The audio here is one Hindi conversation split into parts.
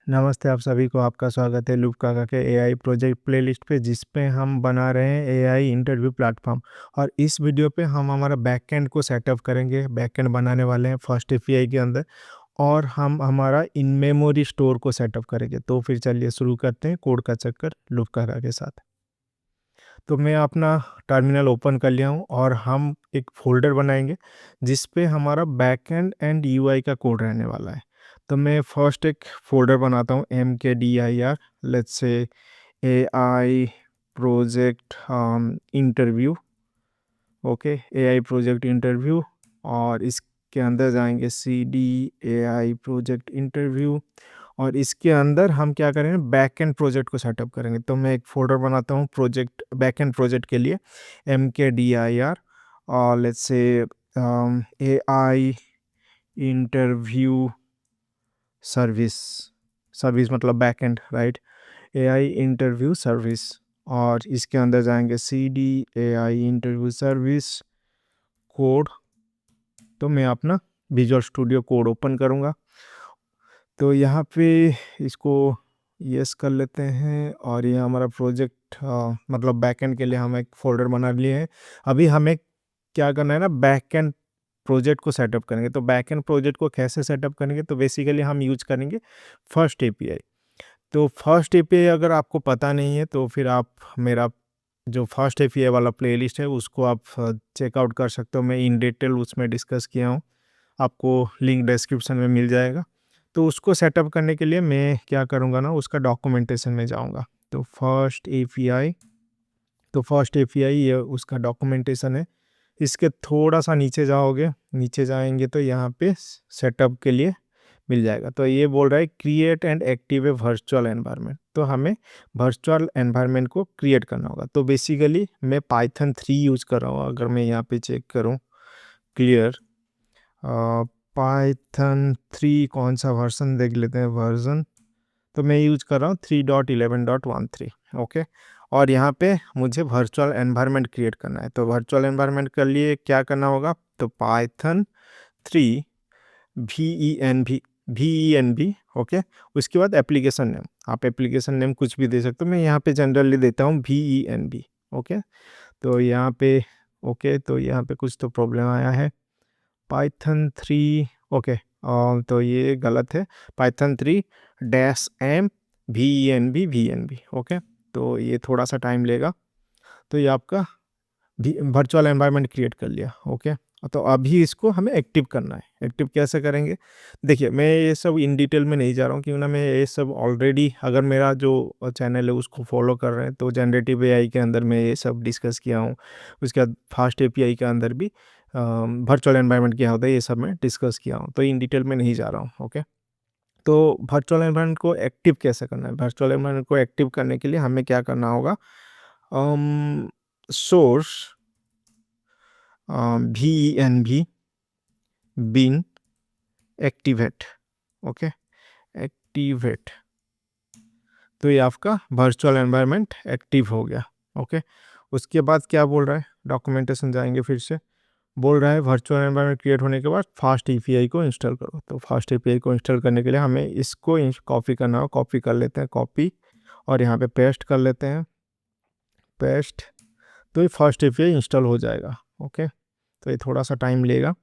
नमस्ते आप सभी को, आपका स्वागत है लूप काका के एआई प्रोजेक्ट प्लेलिस्ट पे, जिस पे हम बना रहे हैं एआई इंटरव्यू प्लेटफॉर्म। और इस वीडियो पे हम हमारा बैकएंड को सेटअप करेंगे। बैकएंड बनाने वाले हैं फर्स्ट एपीआई के अंदर, और हम हमारा इन मेमोरी स्टोर को सेटअप करेंगे। तो फिर चलिए शुरू करते हैं कोड का चक्कर लूप काका के साथ। तो मैं अपना टर्मिनल ओपन कर लिया हूँ और हम एक फोल्डर बनाएंगे जिस पे हमारा बैकएंड एंड यूआई का कोड रहने वाला है। तो मैं फर्स्ट एक फोल्डर बनाता हूँ MKDIR, let's say AI project interview. Okay, AI project interview. और इसके अंदर जाएंगे CD AI प्रोजेक्ट इंटरव्यू। और इसके अंदर हम क्या करेंगे, बैकएंड प्रोजेक्ट को सेटअप करेंगे। तो मैं एक फोल्डर बनाता हूँ प्रोजेक्ट, बैकएंड प्रोजेक्ट के लिए MKDIR, और let's say AI interview service. Service मतलब backend, right. AI interview service. और इसके अंदर जाएंगे CD AI interview service code. तो मैं अपना विजुअल स्टूडियो कोड ओपन करूँगा। तो यहाँ पे इसको यस कर लेते हैं, और ये हमारा प्रोजेक्ट मतलब बैकएंड के लिए हम एक फोल्डर बना लिए हैं। अभी हमें क्या करना है ना, बैकएंड प्रोजेक्ट को सेटअप करेंगे। तो बैकएंड प्रोजेक्ट को कैसे सेटअप करेंगे, तो बेसिकली हम यूज करेंगे फर्स्ट एपीआई। तो फर्स्ट एपीआई अगर आपको पता नहीं है तो फिर आप मेरा जो फर्स्ट एपीआई वाला प्लेलिस्ट है उसको आप चेकआउट कर सकते हो। मैं इन डिटेल उसमें डिस्कस किया हूँ, आपको लिंक डिस्क्रिप्शन में मिल जाएगा। तो उसको सेटअप करने के लिए मैं क्या करूँगा ना, उसका डॉक्यूमेंटेशन में जाऊँगा। तो फर्स्ट एपीआई, तो फर्स्ट एपीआई ये उसका डॉक्यूमेंटेशन है। इसके थोड़ा सा नीचे जाओगे, नीचे जाएंगे तो यहाँ पे सेटअप के लिए मिल जाएगा। तो ये बोल रहा है create and active A virtual environment. तो हमें वर्चुअल एनवायरनमेंट को क्रिएट करना होगा। तो बेसिकली मैं पाइथन 3 यूज़ कर रहा हूँ। अगर मैं यहाँ पे चेक करूँ, क्लियर पाइथन 3 कौन सा वर्जन देख लेते हैं, वर्जन। तो मैं यूज कर रहा हूँ 3.11.13। ओके, और यहाँ पे मुझे वर्चुअल एनवायरनमेंट क्रिएट करना है। तो वर्चुअल एनवायरनमेंट के लिए क्या करना होगा, तो पाइथन 3 VENV। ओके, उसके बाद एप्लीकेशन नेम, आप एप्लीकेशन नेम कुछ भी दे सकते हो। मैं यहाँ पे जनरली देता हूँ VENV। ओके, तो यहाँ पे ओके, तो यहाँ पे कुछ तो प्रॉब्लम आया है। पाइथन 3, ओके, तो ये गलत है। Python 3-M VENV। ओके, तो ये थोड़ा सा टाइम लेगा। तो ये आपका वर्चुअल एनवायरनमेंट क्रिएट कर लिया। ओके, तो अभी इसको हमें एक्टिव करना है। एक्टिव कैसे करेंगे, देखिए मैं ये सब इन डिटेल में नहीं जा रहा हूँ, क्योंकि ना मैं ये सब ऑलरेडी, अगर मेरा जो चैनल है उसको फॉलो कर रहे हैं तो जनरेटिव एआई के अंदर मैं ये सब डिस्कस किया हूँ। उसके बाद फास्ट एपीआई के अंदर भी वर्चुअल एनवायरनमेंट क्या होता है ये सब मैं डिस्कस किया हूँ, तो इन डिटेल में नहीं जा रहा हूँ। ओके, तो वर्चुअल एनवायरनमेंट को एक्टिव कैसे करना है, वर्चुअल एनवायरनमेंट को एक्टिव करने के लिए हमें क्या करना होगा, source VENV bin activate. Okay, activate. तो ये आपका वर्चुअल एनवायरनमेंट एक्टिव हो गया। ओके, उसके बाद क्या बोल रहा है, डॉक्यूमेंटेशन जाएंगे, फिर से बोल रहा है वर्चुअल एनवायरनमेंट क्रिएट होने के बाद फास्ट एपीआई को इंस्टॉल करो। तो फास्ट एपीआई को इंस्टॉल करने के लिए हमें इसको कॉपी करना हो। कॉपी कर लेते हैं, कॉपी, और यहाँ पे पेस्ट कर लेते हैं, पेस्ट। तो ये फर्स्ट एपीआई इंस्टॉल हो जाएगा। ओके, तो ये थोड़ा सा टाइम लेगा।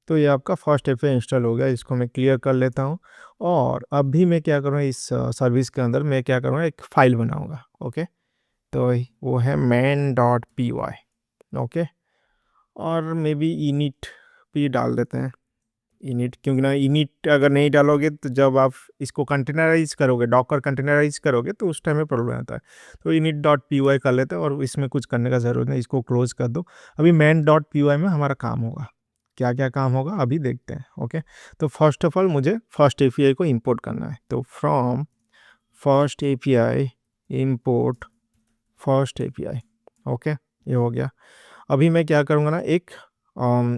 तो ये आपका फर्स्ट एपीआई इंस्टॉल हो गया। इसको मैं क्लियर कर लेता हूँ। और अभी मैं क्या करूँगा, इस सर्विस के अंदर मैं क्या करूँगा, एक फ़ाइल बनाऊँगा। ओके, तो वो है main.py। ओके, और मे बी इनिट भी डाल देते हैं, इनिट, क्योंकि ना इनिट अगर नहीं डालोगे तो जब आप इसको कंटेनराइज करोगे, डॉकर कंटेनराइज करोगे, तो उस टाइम में प्रॉब्लम आता है। तो init.py कर लेते हैं, और इसमें कुछ करने का ज़रूरत नहीं, इसको क्लोज कर दो। अभी main.py में हमारा काम होगा। क्या क्या काम होगा अभी देखते हैं। ओके, तो फर्स्ट ऑफ ऑल मुझे फर्स्ट एपीआई को इंपोर्ट करना है। तो from first API import first API. Okay, ये हो गया। अभी मैं क्या करूँगा ना, एक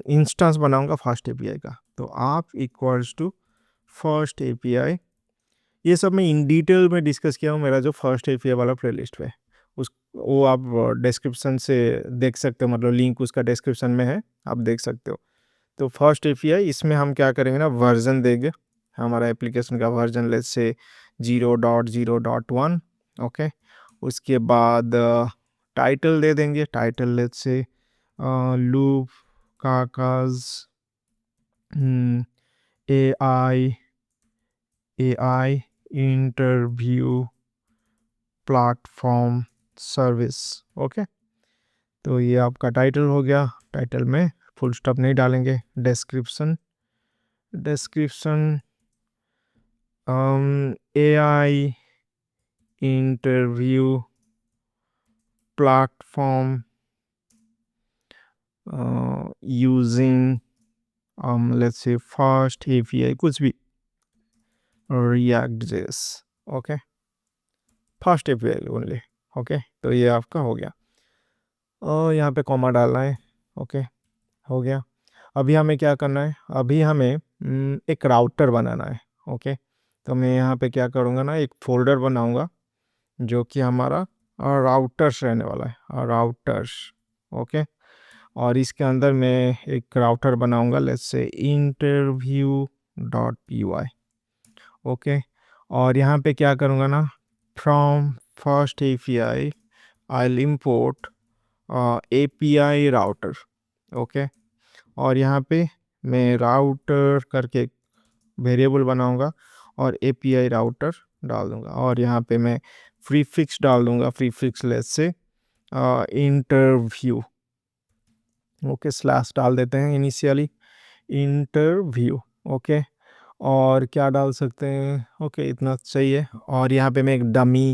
इंस्टेंस बनाऊंगा फर्स्ट एपीआई का। तो आप इक्वल्स टू फर्स्ट एपीआई, ये सब मैं इन डिटेल में डिस्कस किया हूँ मेरा जो फर्स्ट एपीआई वाला प्लेलिस्ट पे। वो आप डिस्क्रिप्शन से देख सकते हो, मतलब लिंक उसका डिस्क्रिप्शन में है, आप देख सकते हो। तो फर्स्ट एपीआई, इसमें हम क्या करेंगे ना, वर्जन देंगे, हमारा एप्लीकेशन का वर्जन लेट्स से 0.0.1। ओके, उसके बाद टाइटल दे देंगे, टाइटल लेट्स से लूप काकाज AI AI interview platform service. Okay, तो ये आपका टाइटल हो गया। टाइटल में फुल स्टॉप नहीं डालेंगे। Description, description AI interview platform using let's say first API, कुछ भी react JS. Okay, first API only. Okay, तो ये आपका हो गया, और यहाँ पे कॉमा डालना है। ओके, हो गया। अभी हमें क्या करना है, अभी हमें एक राउटर बनाना है। ओके, तो मैं यहाँ पे क्या करूँगा ना, एक फोल्डर बनाऊँगा जो कि हमारा राउटर्स रहने वाला है, राउटर्स। ओके, और इसके अंदर मैं एक राउटर बनाऊँगा let's say interview dot p y. Okay, और यहाँ पे क्या करूँगा ना, from first API I will import API router. Okay, और यहाँ पे मैं राउटर करके वेरिएबल बनाऊंगा और एपीआई राउटर डाल दूंगा, और यहाँ पे मैं प्रीफिक्स डाल दूंगा, प्रीफिक्स लेस से इंटरव्यू। ओके, स्लैश डाल देते हैं इनिशियली, इंटरव्यू। ओके, और क्या डाल सकते हैं, ओके इतना सही है। और यहाँ पे मैं एक डमी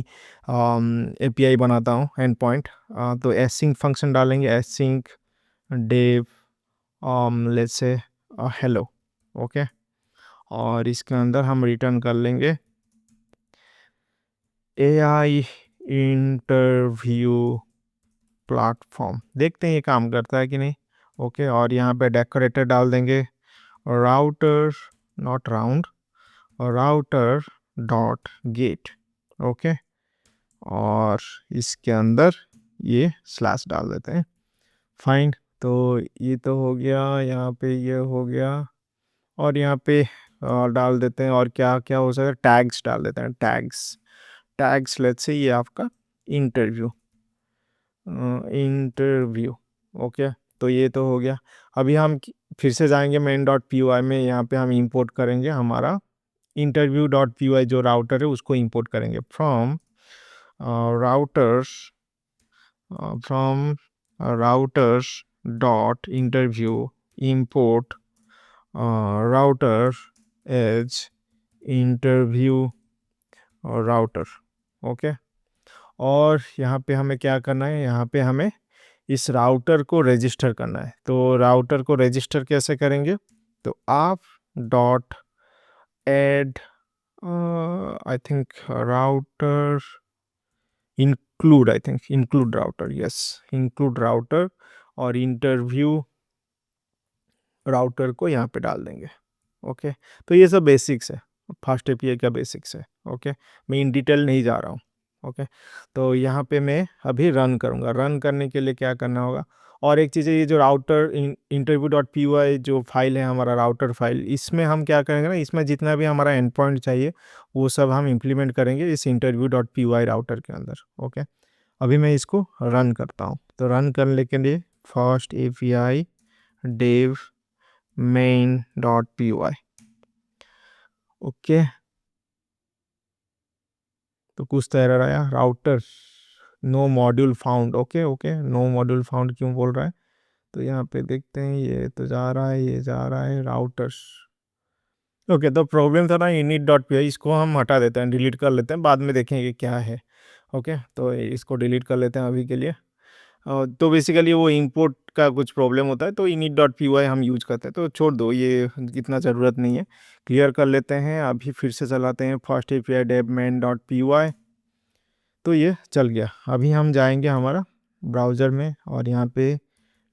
एपीआई बनाता हूँ, एंड पॉइंट। तो एसिंक फंक्शन डालेंगे, async dev let's say hello. Okay, और इसके अंदर हम रिटर्न कर लेंगे एआई इंटरव्यू प्लेटफॉर्म। देखते हैं ये काम करता है कि नहीं। ओके, और यहाँ पे डेकोरेटर डाल देंगे, router not round, router dot gate. Okay, और इसके अंदर ये स्लैश डाल देते हैं। फाइन, तो ये तो हो गया, यहाँ पे ये हो गया, और यहाँ पे डाल देते हैं, और क्या क्या हो सकता है, टैग्स डाल देते हैं, टैग्स। टैग्स लेट्स से ये आपका इंटरव्यू, इंटरव्यू। ओके, तो ये तो हो गया। अभी हम फिर से जाएंगे मेन डॉट पी वाई में, यहाँ पे हम इंपोर्ट करेंगे हमारा इंटरव्यू डॉट पी वाई जो राउटर है उसको इंपोर्ट करेंगे from routers, from routers dot interview import router as interview router. Okay, और यहाँ पे हमें क्या करना है, यहाँ पे हमें इस राउटर को रजिस्टर करना है। तो राउटर को रजिस्टर कैसे करेंगे, तो आप dot add I think router include, I think include router, yes include router, और इंटरव्यू राउटर को यहाँ पे डाल देंगे। ओके, तो ये सब बेसिक्स है, फास्ट एपीआई का बेसिक्स है। ओके, मैं इन डिटेल नहीं जा रहा हूँ। ओके, तो यहाँ पे मैं अभी रन करूँगा। रन करने के लिए क्या करना होगा, और एक चीज़ है, ये जो router interview dot p y जो फाइल है हमारा राउटर फाइल, इसमें हम क्या करेंगे ना, इसमें जितना भी हमारा एंड पॉइंट चाहिए वो सब हम इम्प्लीमेंट करेंगे इस interview dot p y router के अंदर। ओके, अभी मैं इसको रन करता हूँ। तो रन करने के लिए first API dev main dot py। Okay, तो कुछ तो एरर आया, router no module found. Okay okay, no module found क्यों बोल रहा है, तो यहाँ पे देखते हैं, ये तो जा रहा है, ये जा रहा है राउटर्स। ओके, तो प्रॉब्लम था ना init डॉट पी, इसको हम हटा देते हैं, डिलीट कर लेते हैं, बाद में देखेंगे क्या है। ओके, तो इसको डिलीट कर लेते हैं अभी के लिए। तो बेसिकली वो इंपोर्ट का कुछ प्रॉब्लम होता है, तो init डॉट पी वाई हम यूज करते हैं, तो छोड़ दो, ये इतना ज़रूरत नहीं है। क्लियर कर लेते हैं, अभी फिर से चलाते हैं first API dev main dot p y. तो ये चल गया। अभी हम जाएंगे हमारा ब्राउज़र में, और यहाँ पे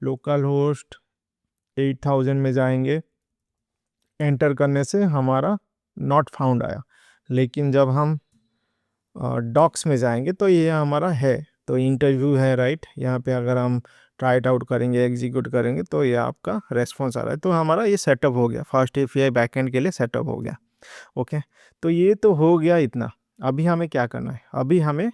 लोकल होस्ट 8000 में जाएंगे। एंटर करने से हमारा नॉट फाउंड आया, लेकिन जब हम डॉक्स में जाएंगे तो ये हमारा है, तो इंटरव्यू है, राइट। यहाँ पे अगर हम ट्राई इट आउट करेंगे, एग्जीक्यूट करेंगे, तो ये आपका रेस्पॉन्स आ रहा है। तो हमारा ये सेटअप हो गया, फास्ट एपीआई बैकएंड के लिए सेटअप हो गया। ओके, तो ये तो हो गया इतना। अभी हमें क्या करना है, अभी हमें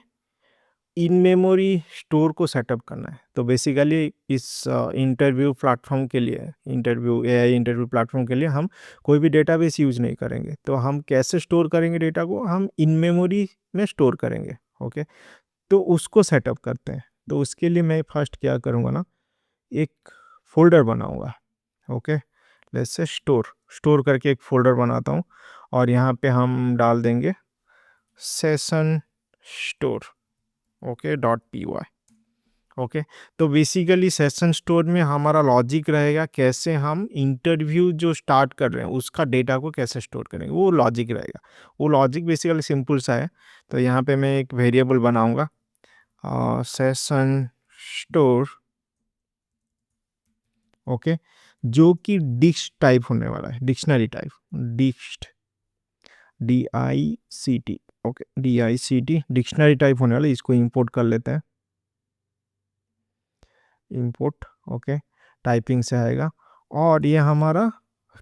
इन मेमोरी स्टोर को सेटअप करना है। तो बेसिकली इस इंटरव्यू प्लेटफॉर्म के लिए, इंटरव्यू एआई इंटरव्यू प्लेटफॉर्म के लिए हम कोई भी डेटाबेस यूज़ नहीं करेंगे। तो हम कैसे स्टोर करेंगे डेटा को, हम इन मेमोरी में स्टोर करेंगे। ओके, तो उसको सेटअप करते हैं। तो उसके लिए मैं फर्स्ट क्या करूँगा ना, एक फ़ोल्डर बनाऊँगा। ओके, लेट्स से स्टोर करके एक फ़ोल्डर बनाता हूँ, और यहाँ पे हम डाल देंगे session store, okay, .py। Okay, तो बेसिकली सेशन स्टोर में हमारा लॉजिक रहेगा, कैसे हम इंटरव्यू जो स्टार्ट कर रहे हैं उसका डेटा को कैसे स्टोर करेंगे, वो लॉजिक रहेगा। वो लॉजिक बेसिकली सिंपल सा है। तो यहाँ पे मैं एक वेरिएबल बनाऊँगा, सेशन स्टोर, ओके, जो कि डिक्स टाइप होने वाला है, dictionary type, dict, DICT, okay, DICT dictionary type होने वाला है। इसको इंपोर्ट कर लेते हैं, इंपोर्ट, ओके, टाइपिंग से आएगा। और ये हमारा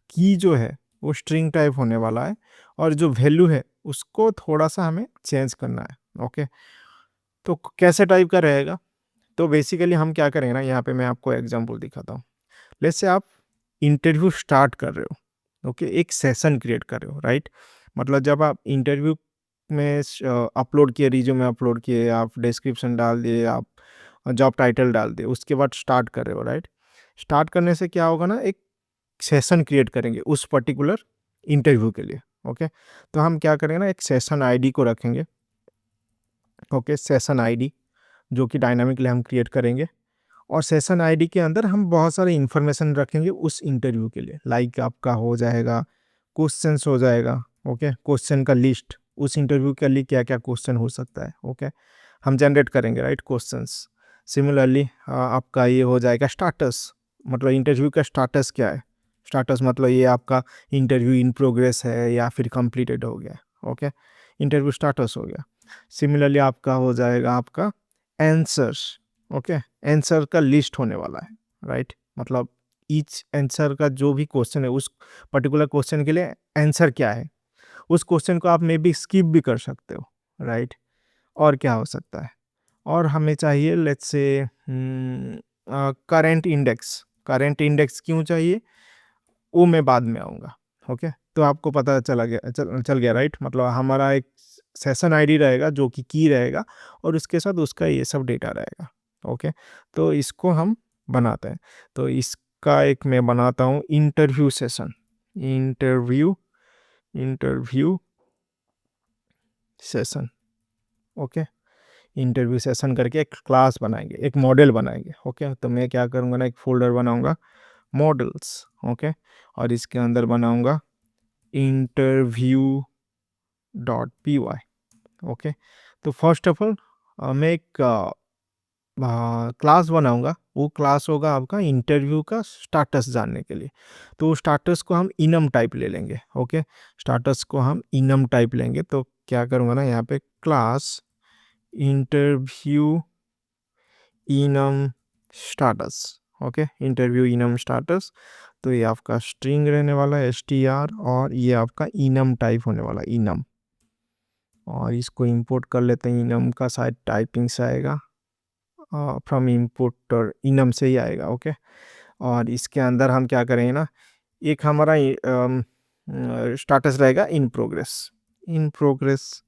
की जो है वो स्ट्रिंग टाइप होने वाला है, और जो वैल्यू है उसको थोड़ा सा हमें चेंज करना है। ओके, तो कैसे टाइप का रहेगा, तो बेसिकली हम क्या करेंगे ना, यहाँ पे मैं आपको एग्जांपल दिखाता हूँ। लेट्स से आप इंटरव्यू स्टार्ट कर रहे हो, ओके, एक सेशन क्रिएट कर रहे हो, राइट। मतलब जब आप इंटरव्यू में अपलोड किए, रिज्यूमे अपलोड किए, आप डिस्क्रिप्शन डाल दिए, आप जॉब टाइटल डाल दिए, उसके बाद स्टार्ट कर रहे हो, राइट। स्टार्ट करने से क्या होगा ना, एक सेशन क्रिएट करेंगे उस पर्टिकुलर इंटरव्यू के लिए। ओके, तो हम क्या करेंगे ना, एक सेशन आईडी को रखेंगे। ओके, सेशन आईडी जो कि डायनामिकली हम क्रिएट करेंगे, और सेशन आईडी के अंदर हम बहुत सारे इन्फॉर्मेशन रखेंगे उस इंटरव्यू के लिए। लाइक आपका हो जाएगा क्वेश्चंस, हो जाएगा, ओके, क्वेश्चन का लिस्ट, उस इंटरव्यू के लिए क्या क्या क्वेश्चन हो सकता है, ओके, हम जनरेट करेंगे, राइट, क्वेश्चंस। सिमिलरली आपका ये हो जाएगा स्टाटस, मतलब इंटरव्यू का स्टाटस क्या है। स्टाटस मतलब ये आपका इंटरव्यू इन प्रोग्रेस है या फिर कंप्लीटेड हो गया। ओके, इंटरव्यू स्टाटस हो गया। सिमिलरली आपका हो जाएगा आपका आंसर्स, ओके, आंसर का लिस्ट होने वाला है, राइट। मतलब ईच आंसर का जो भी क्वेश्चन है, उस पर्टिकुलर क्वेश्चन के लिए आंसर क्या है, उस क्वेश्चन को आप मे बी स्किप भी कर सकते हो, राइट। और क्या हो सकता है, और हमें चाहिए लेट्स से करंट इंडेक्स क्यों चाहिए, वो मैं बाद में आऊँगा। ओके, तो आपको पता चल गया, राइट। मतलब हमारा एक सेशन आईडी रहेगा जो कि की रहेगा, और उसके साथ उसका ये सब डेटा रहेगा। ओके, तो इसको हम बनाते हैं। तो इसका एक मैं बनाता हूँ interview session, interview session, okay, interview session करके एक क्लास बनाएंगे, एक मॉडल बनाएंगे। ओके, तो मैं क्या करूँगा ना, एक फोल्डर बनाऊँगा मॉडल्स, ओके, और इसके अंदर बनाऊँगा interview.py। ओके, तो फर्स्ट ऑफ ऑल मैं एक क्लास बनाऊंगा। वो क्लास होगा आपका इंटरव्यू का स्टाटस जानने के लिए। तो स्टाटस को हम इनम टाइप ले लेंगे। ओके, स्टाटस को हम इनम टाइप लेंगे। तो क्या करूँगा ना, यहाँ पे class interview enum status, okay, interview enum status. तो ये आपका स्ट्रिंग रहने वाला है str, और ये आपका इनम टाइप होने वाला है, इनम। और इसको इंपोर्ट कर लेते हैं, इनम का शायद टाइपिंग से आएगा, फ्रॉम इंपोर्टर इनम से ही आएगा। ओके, और इसके अंदर हम क्या करेंगे ना, एक हमारा स्टाटस रहेगा इन प्रोग्रेस,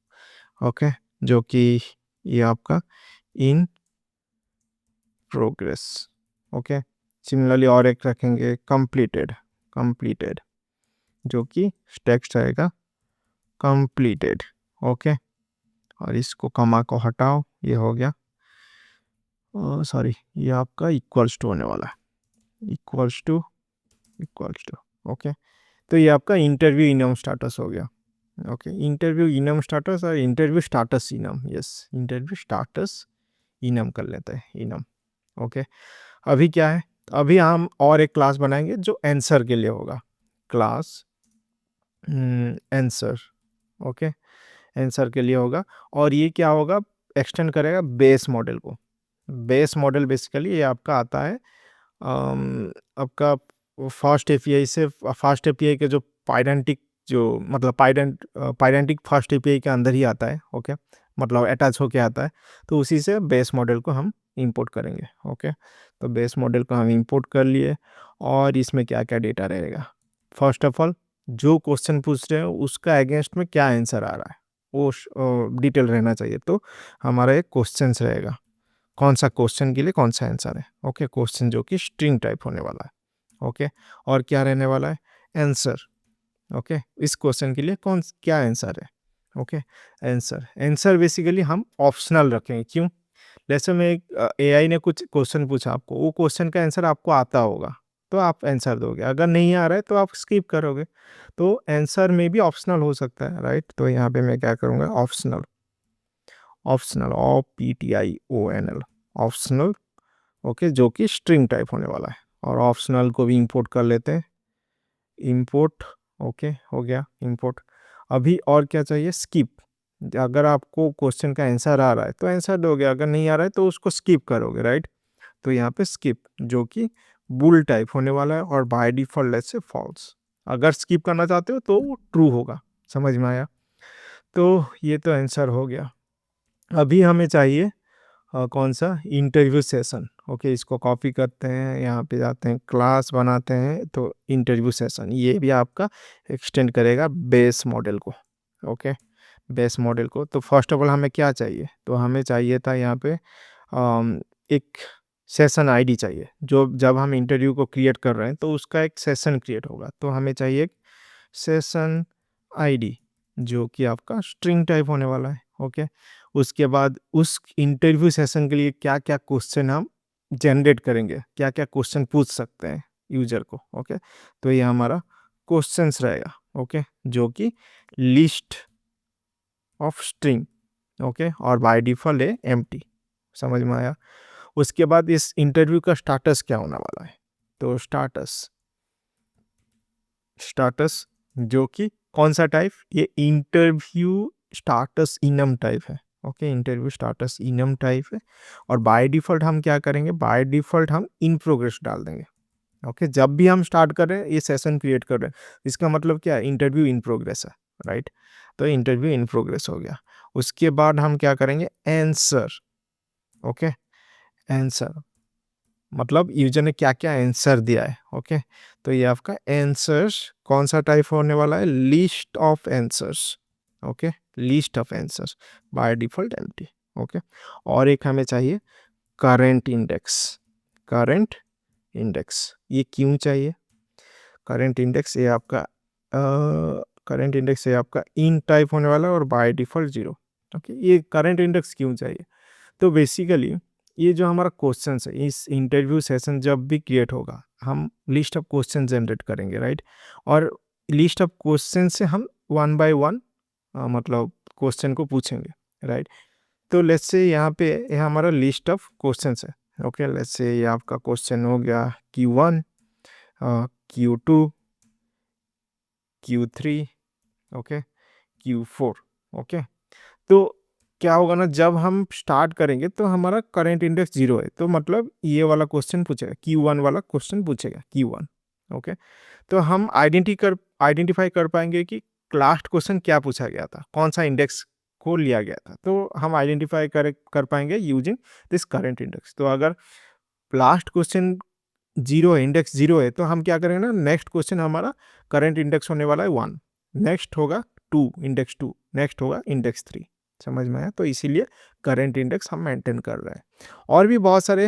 ओके, जो कि ये आपका इन प्रोग्रेस। ओके, सिमिलरली और एक रखेंगे कंप्लीटेड, जो कि टेक्स्ट रहेगा कंप्लीटेड। ओके, और इसको कमा को हटाओ, ये हो गया, सॉरी, ये आपका इक्वल्स टू होने वाला है, इक्वल्स टू। ओके, तो ये आपका इंटरव्यू इनम स्टाटस हो गया। ओके, इंटरव्यू इनम स्टाटस और interview status enum, yes, interview status enum कर लेते हैं, इनम। ओके, अभी क्या है, अभी हम और एक क्लास बनाएंगे जो आंसर के लिए होगा, क्लास आंसर। ओके, आंसर के लिए होगा, और ये क्या होगा, एक्सटेंड करेगा बेस मॉडल को। बेस मॉडल बेसिकली ये आपका आता है आपका फास्ट एपीआई से, फास्ट एपीआई के जो पाइडेंटिक, जो मतलब पाइडेंटिक फास्ट एपीआई के अंदर ही आता है। ओके, मतलब अटैच होके आता है। तो उसी से बेस मॉडल को हम इंपोर्ट करेंगे। ओके, तो बेस मॉडल को हम इंपोर्ट कर लिए और इसमें क्या क्या डेटा रहेगा। फर्स्ट ऑफ ऑल जो क्वेश्चन पूछ रहे हैं उसका अगेंस्ट में क्या आंसर आ रहा है वो डिटेल रहना चाहिए। तो हमारा एक क्वेश्चन रहेगा, कौन सा क्वेश्चन के लिए कौन सा आंसर है। ओके, क्वेश्चन जो कि स्ट्रिंग टाइप होने वाला है। ओके, और क्या रहने वाला है, आंसर। ओके, इस क्वेश्चन के लिए क्या आंसर है। ओके, आंसर बेसिकली हम ऑप्शनल रखेंगे। क्यों, जैसे में एआई ने कुछ क्वेश्चन पूछा आपको, वो क्वेश्चन का आंसर आपको आता होगा तो आप आंसर दोगे, अगर नहीं आ रहा है तो आप स्किप करोगे। तो आंसर में भी ऑप्शनल हो सकता है, राइट। तो यहाँ पे मैं क्या करूँगा, optional, optional OPTIONL, optional. Okay, जो कि स्ट्रिंग टाइप होने वाला है। और ऑप्शनल को भी इंपोर्ट कर लेते हैं, इंपोर्ट। ओके, हो गया इंपोर्ट। अभी और क्या चाहिए, स्किप। अगर आपको क्वेश्चन का आंसर आ रहा है तो आंसर दोगे, अगर नहीं आ रहा है तो उसको स्किप करोगे, राइट। तो यहाँ पे स्किप जो कि बुल टाइप होने वाला है और by default let's say false. अगर स्किप करना चाहते हो तो ट्रू होगा। समझ में आया। तो ये तो आंसर हो गया। अभी हमें चाहिए कौन सा, इंटरव्यू सेशन। ओके, इसको कॉपी करते हैं, यहाँ पे जाते हैं, क्लास बनाते हैं। तो इंटरव्यू सेशन ये भी आपका एक्सटेंड करेगा बेस मॉडल को। ओके, बेस मॉडल को। तो फर्स्ट ऑफ ऑल हमें क्या चाहिए, तो हमें चाहिए था यहाँ पे एक सेशन आईडी चाहिए। जो जब हम इंटरव्यू को क्रिएट कर रहे हैं तो उसका एक सेशन क्रिएट होगा, तो हमें चाहिए एक सेशन आईडी जो कि आपका स्ट्रिंग टाइप होने वाला है। ओके, उसके बाद उस इंटरव्यू सेशन के लिए क्या क्या क्वेश्चन हम जनरेट करेंगे, क्या क्या क्वेश्चन पूछ सकते हैं यूजर को। ओके, तो ये हमारा क्वेश्चंस रहेगा। ओके, जो कि लिस्ट ऑफ स्ट्रिंग। ओके, और बाय डिफॉल्ट है एम्प्टी। समझ में आया। उसके बाद इस इंटरव्यू का स्टाटस क्या होने वाला है, तो स्टाटस, स्टाटस जो कि कौन सा टाइप, ये इंटरव्यू स्टाटस इनम टाइप है। Okay, interview status enum type है। और बाय डिफॉल्ट हम क्या करेंगे, बाय डिफॉल्ट हम इन प्रोग्रेस डाल देंगे। ओके, जब भी हम स्टार्ट कर रहे हैं, ये सेशन क्रिएट कर रहे हैं, इसका मतलब क्या है, इंटरव्यू इन प्रोग्रेस है, राइट। तो इंटरव्यू इन प्रोग्रेस हो गया। उसके बाद हम क्या करेंगे, आंसर। ओके, आंसर मतलब यूजर ने क्या क्या आंसर दिया है। ओके, तो ये आपका आंसर्स कौन सा टाइप होने वाला है, list of answers. Okay, list of answers by default empty. Okay, और एक हमें चाहिए करंट इंडेक्स। करंट इंडेक्स ये क्यों चाहिए, करंट इंडेक्स ये आपका करंट इंडेक्स ये आपका इन टाइप होने वाला है और बाय डिफॉल्ट 0। ओके, ये करंट इंडेक्स क्यों चाहिए, तो बेसिकली ये जो हमारा क्वेश्चन है, इस इंटरव्यू सेशन जब भी क्रिएट होगा हम लिस्ट ऑफ क्वेश्चन जनरेट करेंगे, राइट। और लिस्ट ऑफ क्वेश्चन से हम वन बाय वन मतलब क्वेश्चन को पूछेंगे, राइट। तो लेट्स से यहाँ पे ये हमारा लिस्ट ऑफ क्वेश्चन है। ओके, लेट्स से ये आपका क्वेश्चन हो गया Q1, Q2, Q3, okay, Q4। Okay, तो क्या होगा ना, जब हम स्टार्ट करेंगे तो हमारा करंट इंडेक्स 0 है, तो मतलब ये वाला क्वेश्चन पूछेगा, Q1 वाला क्वेश्चन पूछेगा Q1। ओके, तो हम आइडेंटिफाई कर पाएंगे कि लास्ट क्वेश्चन क्या पूछा गया था, कौन सा इंडेक्स को लिया गया था, तो हम आइडेंटिफाई कर पाएंगे यूजिंग दिस करंट इंडेक्स। तो अगर लास्ट क्वेश्चन 0 है, इंडेक्स 0 है, तो हम क्या करेंगे ना, नेक्स्ट क्वेश्चन हमारा करंट इंडेक्स होने वाला है 1, नेक्स्ट होगा 2, इंडेक्स 2, नेक्स्ट होगा इंडेक्स 3। समझ में आया। तो इसीलिए करंट इंडेक्स हम मेंटेन कर रहे हैं। और भी बहुत सारे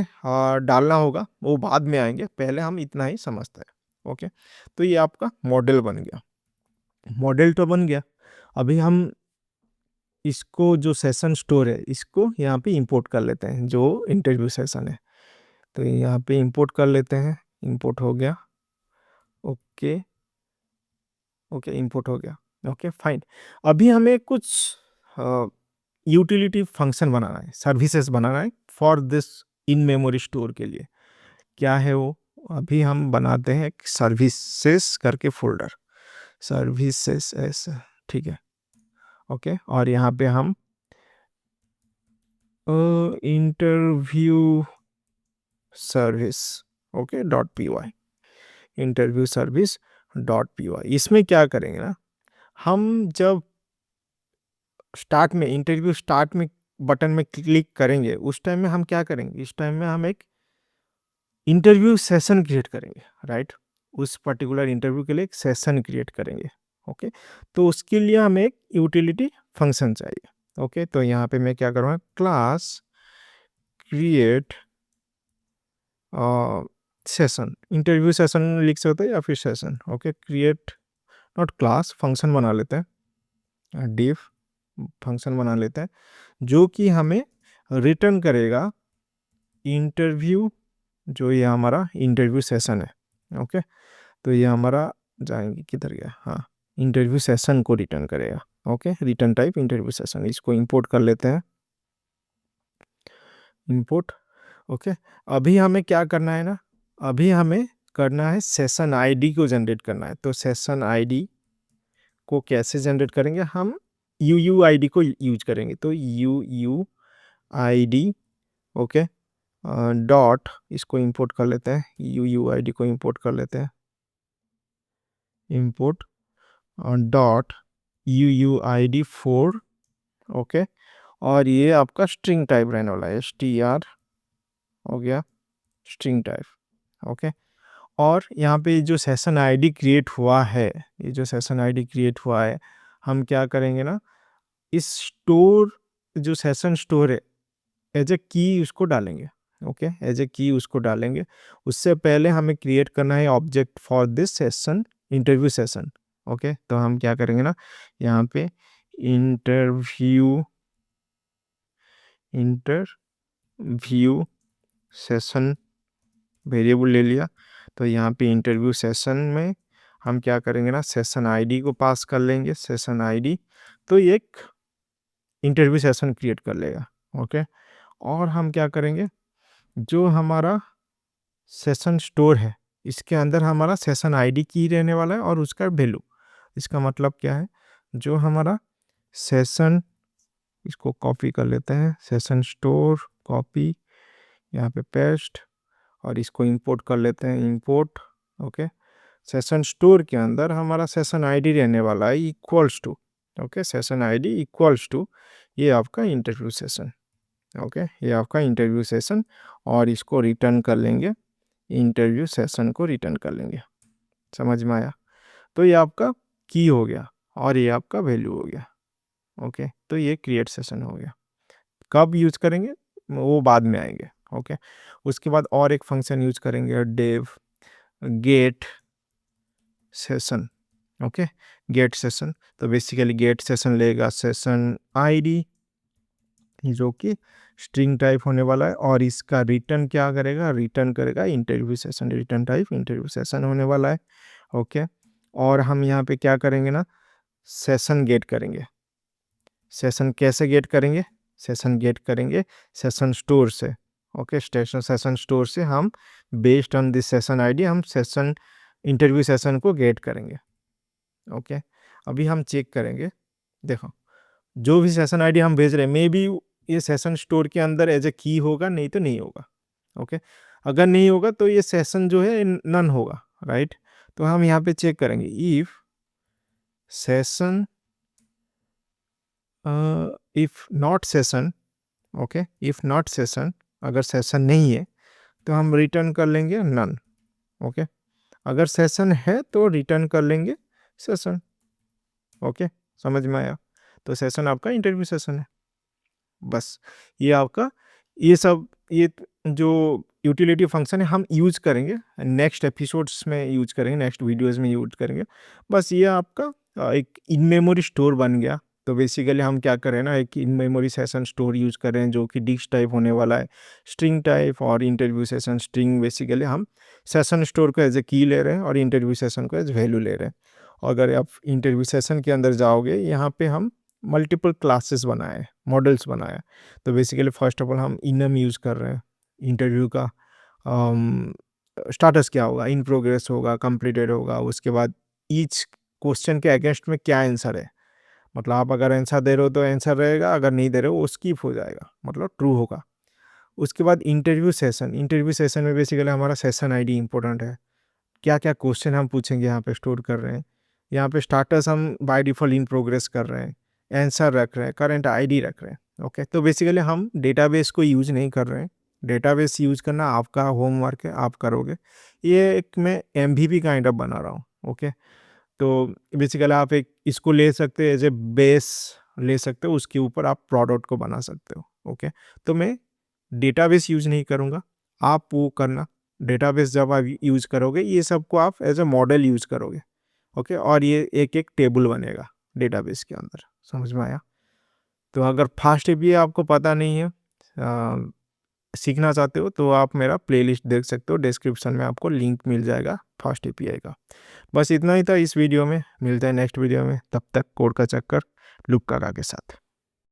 डालना होगा, वो बाद में आएंगे, पहले हम इतना ही समझते हैं। ओके, तो ये आपका मॉडल बन गया। मॉडल तो बन गया। अभी हम इसको जो सेशन स्टोर है इसको यहाँ पे इंपोर्ट कर लेते हैं, जो इंटरव्यू सेशन है। तो यहाँ पे इंपोर्ट कर लेते हैं, इंपोर्ट हो गया। ओके, ओके, इंपोर्ट हो गया। Okay, fine. अभी हमें कुछ यूटिलिटी फंक्शन बनाना है, सर्विसेज बनाना है for this in memory store के लिए। क्या है वो, अभी हम बनाते हैं एक सर्विसेज करके फोल्डर, सर्विसेज ऐसा, ठीक है। ओके, और यहाँ पे हम interview service, okay .py, interview service .py। इसमें क्या करेंगे ना, हम जब स्टार्ट में इंटरव्यू स्टार्ट में बटन में क्लिक करेंगे, उस टाइम में हम क्या करेंगे, इस टाइम में हम एक इंटरव्यू सेशन क्रिएट करेंगे, राइट। उस पर्टिकुलर इंटरव्यू के लिए एक सेशन क्रिएट करेंगे, ओके। तो उसके लिए हमें एक यूटिलिटी फंक्शन चाहिए, ओके। तो यहाँ पे मैं क्या करूँगा, class create session, interview session लिख सकते हैं या फिर session, okay. Create not class, function बना लेते हैं, डिव फंक्शन बना लेते हैं, जो कि हमें रिटर्न करेगा इंटरव्यू, जो ये हमारा इंटरव्यू सेशन है, ओके। तो ये हमारा जाएंगे किधर गया, हाँ, इंटरव्यू सेशन को रिटर्न करेगा, okay. Return type interview session, इसको इंपोर्ट कर लेते हैं, इंपोर्ट, ओके। अभी हमें क्या करना है ना, अभी हमें करना है सेशन आईडी को जनरेट करना है। तो सेशन आईडी को कैसे जनरेट करेंगे, हम UUID को यूज करेंगे। तो UUID, ओके, डॉट, इसको इंपोर्ट कर लेते हैं, UUID को इंपोर्ट कर लेते हैं, इंपोर्ट डॉट UUID4, ओके। और ये आपका स्ट्रिंग टाइप रहने वाला है, str हो गया, स्ट्रिंग टाइप, ओके। और यहाँ पे जो सेशन आईडी क्रिएट हुआ है, ये जो सेशन आईडी क्रिएट हुआ है, हम क्या करेंगे ना, इस स्टोर, जो सेशन स्टोर है, एज ए की उसको डालेंगे, ओके, एज ए की उसको डालेंगे। उससे पहले हमें क्रिएट करना है object for this session, interview session, okay. तो हम क्या करेंगे ना, यहाँ पे इंटरव्यू सेशन वेरिएबल ले लिया। तो यहाँ पे इंटरव्यू सेशन में हम क्या करेंगे ना, सेशन आईडी को पास कर लेंगे, सेशन आईडी। तो ये एक इंटरव्यू सेशन क्रिएट कर लेगा, ओके। और हम क्या करेंगे, जो हमारा सेशन स्टोर है, इसके अंदर हमारा सेशन आईडी की रहने वाला है और उसका वैल्यू। इसका मतलब क्या है, जो हमारा सेशन, इसको कॉपी कर लेते हैं, सेशन स्टोर कॉपी, यहाँ पे पेस्ट, और इसको इंपोर्ट कर लेते हैं, इंपोर्ट, ओके। सेशन स्टोर के अंदर हमारा सेशन आईडी रहने वाला है equals to, okay, session ID equals to ये आपका इंटरव्यू सेशन, ओके, ये आपका इंटरव्यू सेशन। और इसको रिटर्न कर लेंगे, इंटरव्यू सेशन को रिटर्न कर लेंगे, समझ में आया। तो ये आपका की हो गया और ये आपका वैल्यू हो गया, ओके। तो ये क्रिएट सेशन हो गया। कब यूज करेंगे वो बाद में आएंगे, ओके। उसके बाद और एक फंक्शन यूज करेंगे, dev get session, okay, get session. तो बेसिकली गेट सेशन लेगा सेशन आईडी, जो कि स्ट्रिंग टाइप होने वाला है, और इसका रिटर्न क्या करेगा, रिटर्न करेगा interview session, return type interview session होने वाला है, ओके। और हम यहाँ पे क्या करेंगे ना, सेशन गेट करेंगे। सेशन कैसे गेट करेंगे, सेशन गेट करेंगे सेशन स्टोर से, ओके। सेशन स्टोर से हम based on this session ID हम सेशन इंटरव्यू सेशन को गेट करेंगे, ओके। अभी हम चेक करेंगे, देखो जो भी सेशन आईडी हम भेज रहे हैं, मे बी ये सेशन स्टोर के अंदर एज ए की होगा, नहीं तो नहीं होगा, ओके। अगर नहीं होगा तो ये सेशन जो है नन होगा, राइट। तो हम यहाँ पे चेक करेंगे, if session, if not session, okay, if not session, अगर सेशन नहीं है तो हम रिटर्न कर लेंगे नन, ओके। अगर सेशन है तो रिटर्न कर लेंगे सेशन, ओके, समझ में आया। तो सेशन आपका इंटरव्यू सेशन है, बस। ये आपका, ये सब, ये जो यूटिलिटी फंक्शन है हम यूज करेंगे नेक्स्ट एपिसोड्स में, यूज करेंगे नेक्स्ट वीडियोस में यूज करेंगे। बस ये आपका एक इन मेमोरी स्टोर बन गया। तो बेसिकली हम क्या करें ना, एक in memory session store use करें जो कि डिस्क टाइप होने वाला है, स्ट्रिंग टाइप, और इंटरव्यू सेशन स्ट्रिंग। बेसिकली हम सेशन स्टोर को एज ए की ले रहे हैं और इंटरव्यू सेशन को एज वैल्यू ले रहे हैं। अगर आप इंटरव्यू सेशन के अंदर जाओगे, यहाँ पे हम मल्टीपल क्लासेस बनाए, मॉडल्स बनाए। तो बेसिकली फर्स्ट ऑफ ऑल हम इनम यूज़ कर रहे हैं, इंटरव्यू का स्टाटस क्या होगा, इन प्रोग्रेस होगा, कंप्लीटेड होगा। उसके बाद ईच क्वेश्चन के अगेंस्ट में क्या आंसर है, मतलब आप अगर आंसर दे रहे हो तो आंसर रहेगा, अगर नहीं दे रहे हो वो स्किप हो जाएगा, मतलब ट्रू होगा। उसके बाद इंटरव्यू सेशन में बेसिकली हमारा सेशन आईडी इंपॉर्टेंट है। क्या क्या क्वेश्चन हम पूछेंगे यहाँ पे स्टोर कर रहे हैं। यहाँ पे स्टार्टर्स हम बाय डिफ़ॉल्ट इन प्रोग्रेस कर रहे हैं, आंसर रख रहे हैं, करंट आईडी रख रहे हैं। ओके, तो बेसिकली हम डेटाबेस को यूज़ नहीं कर रहे हैं। डेटाबेस यूज़ करना आपका होमवर्क है, आप करोगे। ये एक मैं एमवीपी काइंड ऑफ बना रहा हूँ। ओके, तो बेसिकली आप एक इसको ले सकते हो, एज ए बेस ले सकते हो, उसके ऊपर आप प्रोडक्ट को बना सकते हो। ओके, तो मैं डेटाबेस यूज़ नहीं करूँगा, आप वो करना। डेटाबेस जब आप यूज़ करोगे, ये सबको आप एज ए मॉडल यूज़ करोगे। ओके, और ये एक एक टेबल बनेगा डेटाबेस के अंदर। समझ में आया? तो अगर फास्ट एपीआई आपको पता नहीं है, सीखना चाहते हो, तो आप मेरा प्लेलिस्ट देख सकते हो, डिस्क्रिप्शन में आपको लिंक मिल जाएगा फास्ट एपीआई का। बस इतना ही था इस वीडियो में, मिलते हैं नेक्स्ट वीडियो में। तब तक कोड का चक्कर लूप काका के साथ।